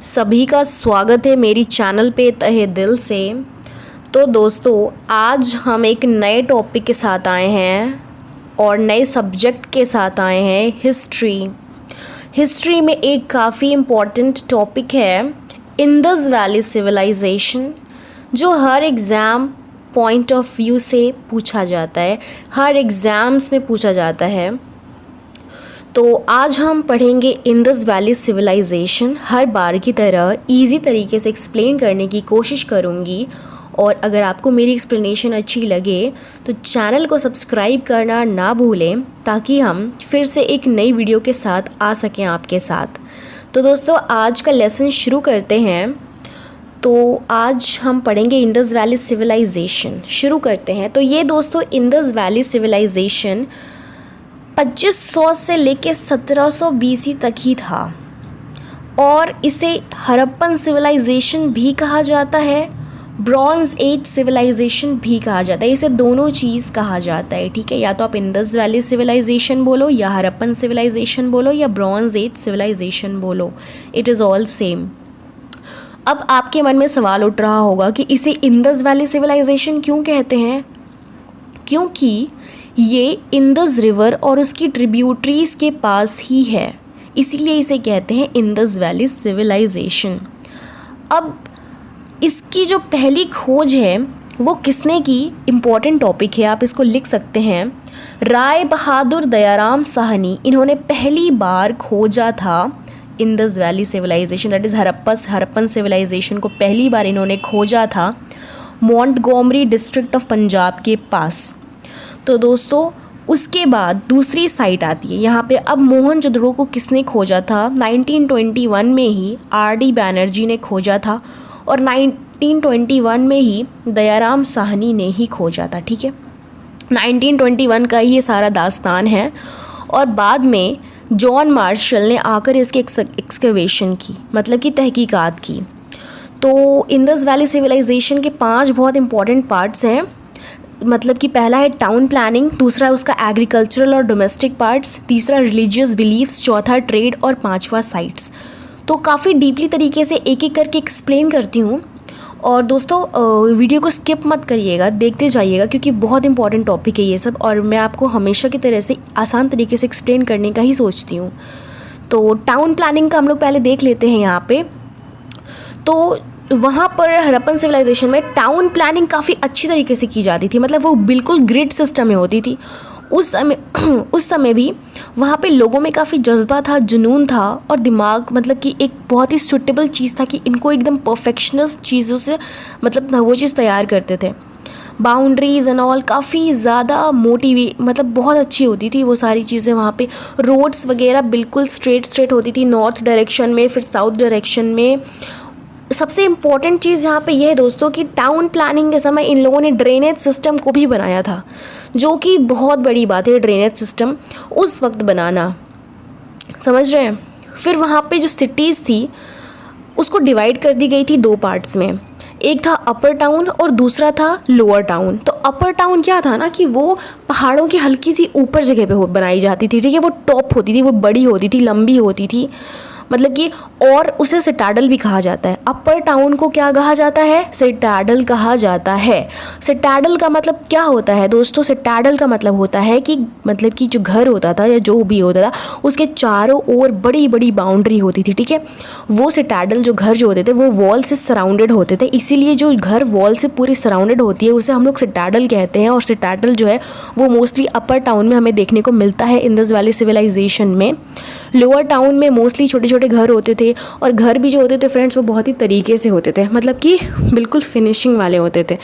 सभी का स्वागत है मेरी चैनल पे तहे दिल से। तो दोस्तों, आज हम एक नए टॉपिक के साथ आए हैं और नए सब्जेक्ट के साथ आए हैं, हिस्ट्री में एक काफ़ी इम्पॉर्टेंट टॉपिक है इंडस वैली सिविलाइजेशन, जो हर एग्ज़ाम पॉइंट ऑफ व्यू से पूछा जाता है, हर एग्ज़ाम्स में पूछा जाता है। तो आज हम पढ़ेंगे इंडस वैली सिविलाइजेशन। हर बार की तरह इजी तरीके से एक्सप्लेन करने की कोशिश करूँगी, और अगर आपको मेरी एक्सप्लेनेशन अच्छी लगे तो चैनल को सब्सक्राइब करना ना भूलें, ताकि हम फिर से एक नई वीडियो के साथ आ सकें आपके साथ। तो दोस्तों, आज का लेसन शुरू करते हैं। तो आज हम पढ़ेंगे इंडस वैली सिविलाइजेशन। शुरू करते हैं। तो ये दोस्तों, इंडस वैली सिविलाइजेशन 2500 से लेके 1700 BC तक ही था, और इसे हड़प्पन सिविलाइजेशन भी कहा जाता है, ब्रॉन्ज एज सिविलाइजेशन भी कहा जाता है। इसे दोनों चीज़ कहा जाता है, ठीक है। या तो आप इंडस वैली सिविलाइजेशन बोलो, या हड़प्पन सिविलाइजेशन बोलो, या ब्रॉन्ज एज सिविलाइजेशन बोलो, इट इज़ ऑल सेम। अब आपके मन में सवाल उठ रहा होगा कि इसे इंडस वैली सिविलाइजेशन क्यों कहते हैं? क्योंकि ये इंडस रिवर और उसकी ट्रिब्यूटरीज के पास ही है, इसीलिए इसे कहते हैं इंडस वैली सिविलाइजेशन। अब इसकी जो पहली खोज है वो किसने की, इम्पॉर्टेंट टॉपिक है, आप इसको लिख सकते हैं। राय बहादुर दयाराम साहनी, इन्होंने पहली बार खोजा था Indus valley civilisation, that is Harappan civilisation को पहली बार इन्होंने खोजा था मोंटगोमरी डिस्ट्रिक्ट ऑफ पंजाब के पास। तो दोस्तों, उसके बाद दूसरी साइट आती है यहाँ पे। अब मोहनजोदड़ो को किसने खोजा था? 1921 में ही RD बैनर्जी ने खोजा था, और 1921 में ही दयाराम साहनी ने ही खोजा था, ठीक है। 1921 का ही ये सारा दास्तान है, और बाद में जॉन मार्शल ने आकर इसकी एक्सकवेशन की, मतलब कि तहकीकात की। तो इंडस वैली सिविलाइजेशन के 5 बहुत इंपॉर्टेंट पार्ट्स हैं, मतलब कि पहला है टाउन प्लानिंग, दूसरा उसका एग्रीकल्चरल और डोमेस्टिक पार्ट्स, तीसरा रिलीजियस बिलीफ्स, चौथा ट्रेड, और पांचवा साइट्स। तो काफ़ी डीपली तरीके से एक एक करके एक्सप्लेन करती हूँ। और दोस्तों, वीडियो को स्किप मत करिएगा, देखते जाइएगा, क्योंकि बहुत इंपॉर्टेंट टॉपिक है ये सब, और मैं आपको हमेशा की तरह से आसान तरीके से एक्सप्लेन करने का ही सोचती हूँ। तो टाउन प्लानिंग का हम लोग पहले देख लेते हैं यहाँ पे। तो वहाँ पर हड़प्पन सिविलाइजेशन में टाउन प्लानिंग काफ़ी अच्छी तरीके से की जाती थी, मतलब वो बिल्कुल ग्रिड सिस्टम में होती थी। उस समय भी वहाँ पे लोगों में काफ़ी जज्बा था, जुनून था, और दिमाग, मतलब कि एक बहुत ही सूटेबल चीज़ था कि इनको एकदम परफेक्शनल चीज़ों से, मतलब वो चीज़ तैयार करते थे। बाउंड्रीज एंड ऑल काफ़ी ज़्यादा मतलब बहुत अच्छी होती थी वो सारी चीज़ें। वहाँ पे रोड्स वगैरह बिल्कुल स्ट्रेट होती थी, नॉर्थ डायरेक्शन में, फिर साउथ डायरेक्शन में। सबसे इम्पॉर्टेंट चीज़ यहाँ पे ये है दोस्तों कि टाउन प्लानिंग के समय इन लोगों ने ड्रेनेज सिस्टम को भी बनाया था, जो कि बहुत बड़ी बात है, ड्रेनेज सिस्टम उस वक्त बनाना, समझ रहे हैं। फिर वहाँ पे जो सिटीज़ थी उसको डिवाइड कर दी गई थी 2 पार्ट्स में, एक था अपर टाउन और दूसरा था लोअर टाउन। तो अपर टाउन क्या था ना, कि वो पहाड़ों की हल्की सी ऊपर जगह पे बनाई जाती थी, ठीक है। वो टॉप होती थी, वो बड़ी होती थी, लंबी होती थी, मतलब कि, और उसे सिटाडल भी कहा जाता है। अपर टाउन को क्या कहा जाता है? सिटाडल कहा जाता है। सिटाडल का मतलब क्या होता है दोस्तों? सिटाडल का मतलब होता है कि, मतलब कि जो घर होता था या जो भी होता था, उसके चारों ओर बड़ी बड़ी बाउंड्री होती थी, ठीक है। वो सिटाडल, जो घर जो होते थे, वो वॉल से सराउंडेड होते थे, इसीलिए जो घर वॉल से पूरी सराउंडेड होती है उसे हम लोग सिटाडल कहते हैं। और सिटाडल जो है वो मोस्टली अपर टाउन में हमें देखने को मिलता है इंडस वैली सिविलाइजेशन में। लोअर टाउन में मोस्टली छोटे छोटे घर होते थे, और घर भी जो होते थे फ्रेंड्स वो बहुत ही तरीके से होते थे, मतलब कि बिल्कुल फिनिशिंग वाले होते थे।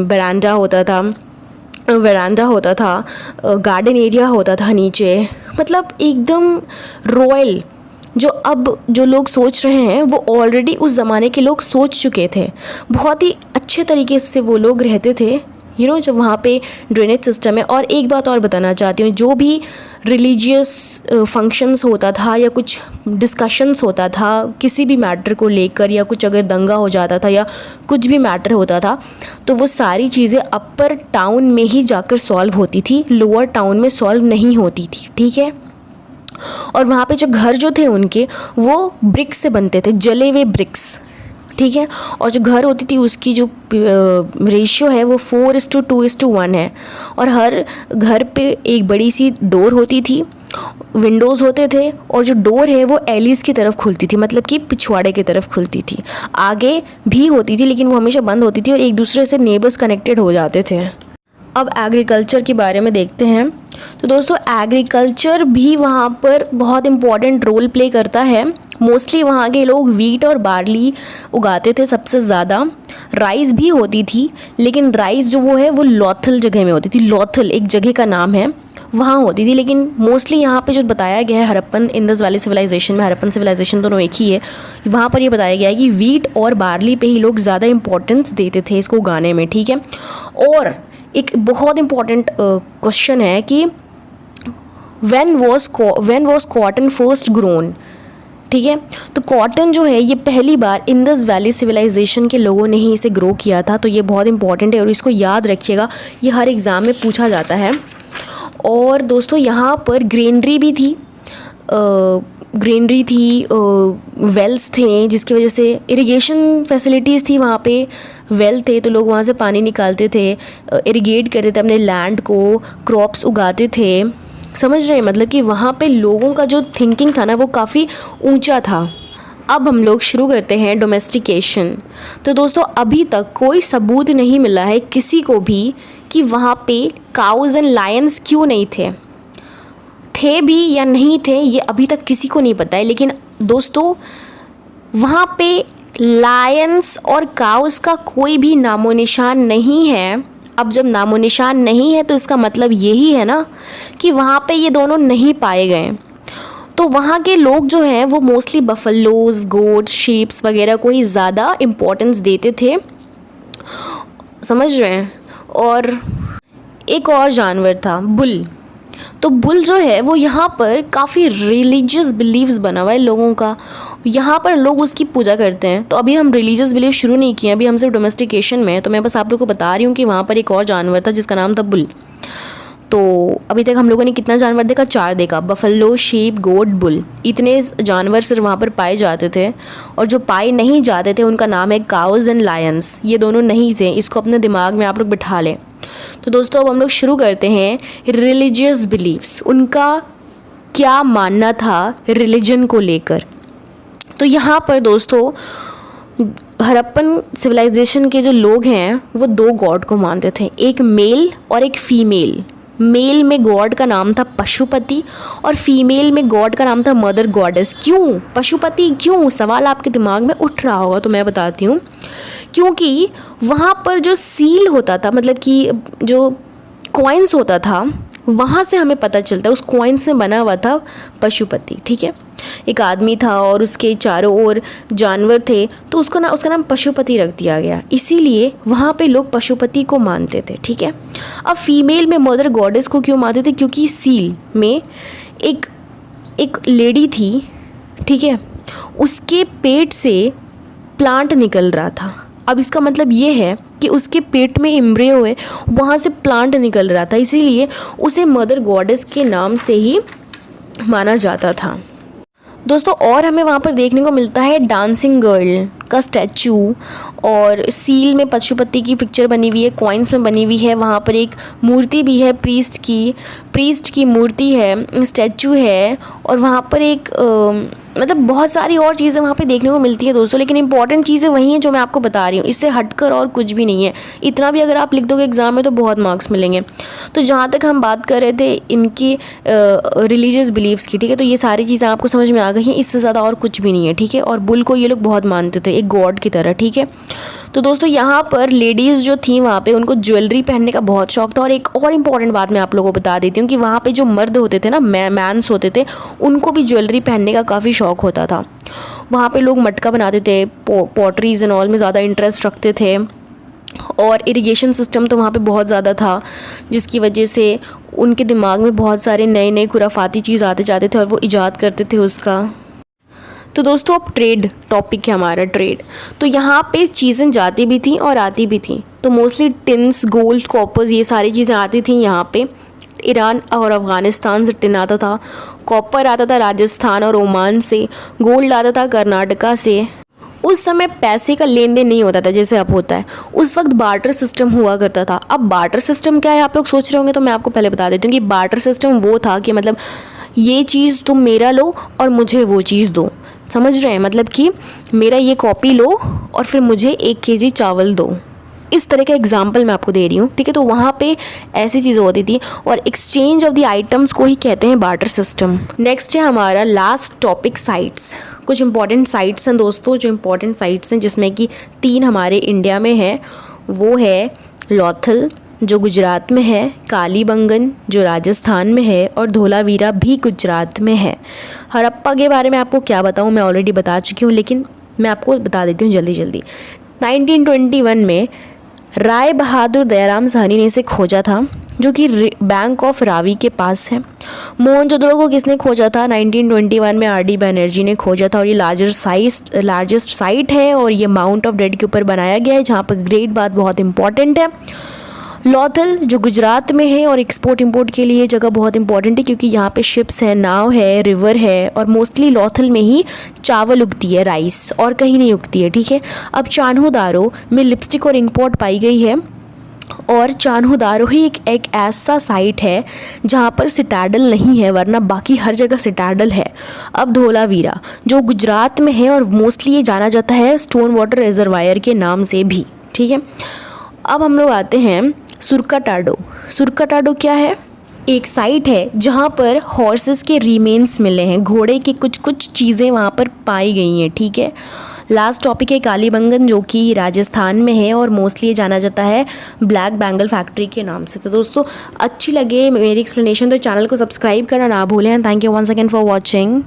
वरांडा होता था, गार्डन एरिया होता था नीचे, मतलब एकदम रॉयल। जो लोग सोच रहे हैं वो ऑलरेडी उस ज़माने के लोग सोच चुके थे, बहुत ही अच्छे तरीके से वो लोग रहते थे, जब वहाँ पे ड्रेनेज सिस्टम है। और एक बात और बताना चाहती हूँ, जो भी रिलीजियस फंक्शंस होता था या कुछ डिस्कशंस होता था किसी भी मैटर को लेकर, या कुछ अगर दंगा हो जाता था या कुछ भी मैटर होता था, तो वो सारी चीज़ें अपर टाउन में ही जाकर सॉल्व होती थी, लोअर टाउन में सॉल्व नहीं होती थी, ठीक है। और वहाँ पे जो घर जो थे उनके वो ब्रिक्स से बनते थे, जले हुए ब्रिक्स, ठीक है। और जो घर होती थी उसकी जो रेशियो है वो 4:2:1 है। और हर घर पे एक बड़ी सी डोर होती थी, विंडोज़ होते थे, और जो डोर है वो एलिस की तरफ खुलती थी, मतलब कि पिछवाड़े की तरफ खुलती थी। आगे भी होती थी लेकिन वो हमेशा बंद होती थी और एक दूसरे से नेबर्स कनेक्टेड हो जाते थे। अब एग्रीकल्चर के बारे में देखते हैं। तो दोस्तों एग्रीकल्चर भी वहाँ पर बहुत इम्पॉर्टेंट रोल प्ले करता है। मोस्टली वहाँ के लोग वीट और बार्ली उगाते थे सबसे ज़्यादा। राइस भी होती थी, लेकिन राइस जो वो है वो लॉथल जगह में होती थी। लॉथल एक जगह का नाम है, वहाँ होती थी। लेकिन मोस्टली यहाँ पे जो बताया गया है हड़प्पन इंदस वैली सिविलाइजेशन में, हड़प्पन सिविलाइजेशन दोनों एक ही है, वहाँ पर ये बताया गया है कि वीट और बार्ली पे ही लोग ज़्यादा इंपॉर्टेंस देते थे इसको उगाने में, ठीक है। और एक बहुत इम्पॉर्टेंट क्वेश्चन है कि when was cotton first grown, ठीक है। तो कॉटन जो है ये पहली बार इंदस वैली सिविलाइजेशन के लोगों ने ही इसे ग्रो किया था। तो ये बहुत इंपॉर्टेंट है और इसको याद रखिएगा, ये हर एग्ज़ाम में पूछा जाता है। और दोस्तों यहाँ पर ग्रेनरी भी थी, वेल्स थे, जिसकी वजह से इरिगेशन फैसिलिटीज़ थी वहाँ पे। वेल थे तो लोग वहाँ से पानी निकालते थे, इरिगेट करते थे अपने लैंड को, क्रॉप्स उगाते थे। समझ रहे हैं, मतलब कि वहाँ पे लोगों का जो थिंकिंग था ना वो काफ़ी ऊंचा था। अब हम लोग शुरू करते हैं डोमेस्टिकेशन। तो दोस्तों अभी तक कोई सबूत नहीं मिला है किसी को भी कि वहाँ पे काउज एंड लायंस क्यों नहीं थे भी या नहीं थे, ये अभी तक किसी को नहीं पता है। लेकिन दोस्तों वहाँ पे लायंस और काउस का कोई भी नामो निशान नहीं है। अब जब नामो निशान नहीं है तो इसका मतलब यही है ना कि वहाँ पे ये दोनों नहीं पाए गए। तो वहाँ के लोग जो हैं वो मोस्टली बफलोज, गोट्स, शीप्स वगैरह को ही ज़्यादा इम्पोर्टेंस देते थे, समझ रहे हैं। और एक और जानवर था बुल। तो बुल जो है वो यहाँ पर काफ़ी रिलीजियस बिलीव्स बना हुआ है लोगों का, यहाँ पर लोग उसकी पूजा करते हैं। तो अभी हम रिलीजियस बिलीव शुरू नहीं किए, अभी हम सिर्फ डोमेस्टिकेशन में हैं। तो मैं बस आप लोग को बता रही हूँ कि वहाँ पर एक और जानवर था जिसका नाम था बुल। तो अभी तक हम लोगों ने कितना जानवर देखा? 4 देखा, बफलो, शीप, गोट, बुल। इतने जानवर सिर्फ वहाँ पर पाए जाते थे। और जो पाए नहीं जाते थे उनका नाम है काउज एंड लायंस। ये दोनों नहीं थे, इसको अपने दिमाग में आप लोग बिठा लें। तो दोस्तों अब हम लोग शुरू करते हैं रिलीजियस बिलीव्स, उनका क्या मानना था रिलीजन को लेकर। तो यहाँ पर दोस्तों हड़प्पन सिविलाइजेशन के जो लोग हैं वो 2 गॉड को मानते थे, एक मेल और एक फीमेल। मेल में गॉड का नाम था पशुपति और फीमेल में गॉड का नाम था मदर गॉडेस। क्यों पशुपति, क्यों? सवाल आपके दिमाग में उठ रहा होगा, तो मैं बताती हूँ। क्योंकि वहाँ पर जो सील होता था, मतलब कि जो कॉइन्स होता था, वहाँ से हमें पता चलता है उस कॉइन्स में बना हुआ था पशुपति, ठीक है। एक आदमी था और उसके चारों ओर जानवर थे, तो उसका नाम पशुपति रख दिया गया। इसीलिए वहाँ पे लोग पशुपति को मानते थे, ठीक है। अब फीमेल में मदर गॉडेस को क्यों मानते थे? क्योंकि सील में एक लेडी थी, ठीक है, उसके पेट से प्लांट निकल रहा था। अब इसका मतलब ये है कि उसके पेट में एम्ब्रियो है, वहाँ से प्लांट निकल रहा था, इसीलिए उसे मदर गॉडेस के नाम से ही माना जाता था। दोस्तों और हमें वहाँ पर देखने को मिलता है डांसिंग गर्ल का स्टैचू, और सील में पशुपति की पिक्चर बनी हुई है, कॉइन्स में बनी हुई है। वहाँ पर एक मूर्ति भी है, प्रीस्ट की मूर्ति है, स्टैचू है। और वहाँ पर एक मतलब बहुत सारी और चीज़ें वहाँ पे देखने को मिलती है दोस्तों, लेकिन इंपॉर्टेंट चीज़ें वही हैं जो मैं आपको बता रही हूँ, इससे हटकर और कुछ भी नहीं है। इतना भी अगर आप लिख दोगे एग्ज़ाम में तो बहुत मार्क्स मिलेंगे। तो जहाँ तक हम बात कर रहे थे इनकी रिलीजियस बिलीव्स की, ठीक है, तो ये सारी चीज़ें आपको समझ में आ गई हैं, इससे ज़्यादा और कुछ भी नहीं है, ठीक है। और बुल को ये लोग बहुत मानते थे एक गॉड की तरह, ठीक है। तो दोस्तों यहाँ पर लेडीज़ जो थी वहाँ पे उनको ज्वेलरी पहनने का बहुत शौक था। और एक और इम्पॉर्टेंट बात मैं आप लोगों को बता देती हूँ कि वहाँ पे जो मर्द होते थे ना, मैंस होते थे, उनको भी ज्वेलरी पहनने का काफ़ी शौक होता था। वहाँ पे लोग मटका बनाते थे, पॉटरीज एंड ऑल में ज़्यादा इंटरेस्ट रखते थे। और इरिगेशन सिस्टम तो वहाँ पे बहुत ज़्यादा था, जिसकी वजह से उनके दिमाग में बहुत सारे नए नए खुराफाती चीज़ आते जाते थे और वो इजाद करते थे उसका। तो दोस्तों अब ट्रेड टॉपिक है हमारा, ट्रेड। तो यहाँ पे चीज़ें जाती भी थी और आती भी थी। तो मोस्टली टिन्स, गोल्ड, कॉपर्स, ये सारी चीज़ें आती थी यहाँ पे ईरान और अफ़गानिस्तान से टिन आता था, कॉपर आता था राजस्थान और ओमान से, गोल्ड आता था कर्नाटका से। उस समय पैसे का लेन देन नहीं होता था जैसे अब होता है, उस वक्त बार्टर सिस्टम हुआ करता था। अब बार्टर सिस्टम क्या है आप लोग सोच रहे होंगे, तो मैं आपको पहले बता देती हूँ कि बार्टर सिस्टम वो था कि मतलब ये चीज़ तुम मेरा लो और मुझे वो चीज़ दो, समझ रहे हैं, मतलब कि मेरा ये कॉपी लो और फिर मुझे 1 केजी चावल दो। इस तरह का एग्जाम्पल मैं आपको दे रही हूँ, ठीक है। तो वहाँ पे ऐसी चीज़ें होती थी और एक्सचेंज ऑफ द आइटम्स को ही कहते हैं बार्टर सिस्टम। नेक्स्ट है हमारा लास्ट टॉपिक, साइट्स। कुछ इंपॉर्टेंट साइट्स हैं दोस्तों, जो इंपॉर्टेंट साइट्स हैं जिसमें कि 3 हमारे इंडिया में हैं। वो है लौथल जो गुजरात में है, कालीबंगन जो राजस्थान में है और धोलावीरा भी गुजरात में है। हड़प्पा के बारे में आपको क्या बताऊँ, मैं ऑलरेडी बता चुकी हूँ, लेकिन मैं आपको बता देती हूँ जल्दी जल्दी। 1921 में राय बहादुर दयाराम साहनी ने इसे खोजा था, जो कि बैंक ऑफ रावी के पास है। मोहनजोदड़ो को किसने खोजा था? 1921 में आर डी बनर्जी ने खोजा था और ये लार्जेस्ट साइट है और ये माउंट ऑफ डेड के ऊपर बनाया गया है, जहाँ पर ग्रेट बात बहुत इंपॉर्टेंट है। लौथल जो गुजरात में है और एक्सपोर्ट इंपोर्ट के लिए जगह बहुत इंपॉर्टेंट है, क्योंकि यहाँ पे शिप्स हैं, नाव है, रिवर है और मोस्टली लौथल में ही चावल उगती है, राइस, और कहीं नहीं उगती है, ठीक है। अब चान्होदारो में लिपस्टिक और इंकपॉट पाई गई है और चान्होदारो ही एक ऐसा साइट है जहाँ पर सिटाडल नहीं है, वरना बाकी हर जगह सिटाडल है। अब धोलावीरा जो गुजरात में है और मोस्टली ये जाना जाता है स्टोन वाटर रिजर्वायर के नाम से भी, ठीक है। अब हम लोग आते हैं सुरकाटाडो। सुरकाटाडो क्या है? एक साइट है जहाँ पर हॉर्सेस के रिमेन्स मिले हैं, घोड़े की कुछ चीज़ें वहाँ पर पाई गई हैं, ठीक है। लास्ट टॉपिक है कालीबंगन, जो कि राजस्थान में है और मोस्टली ये जाना जाता है ब्लैक बैंगल फैक्ट्री के नाम से। तो दोस्तों अच्छी लगे मेरी एक्सप्लेनेशन तो चैनल को सब्सक्राइब करना ना भूलें। Thank you once again for watching.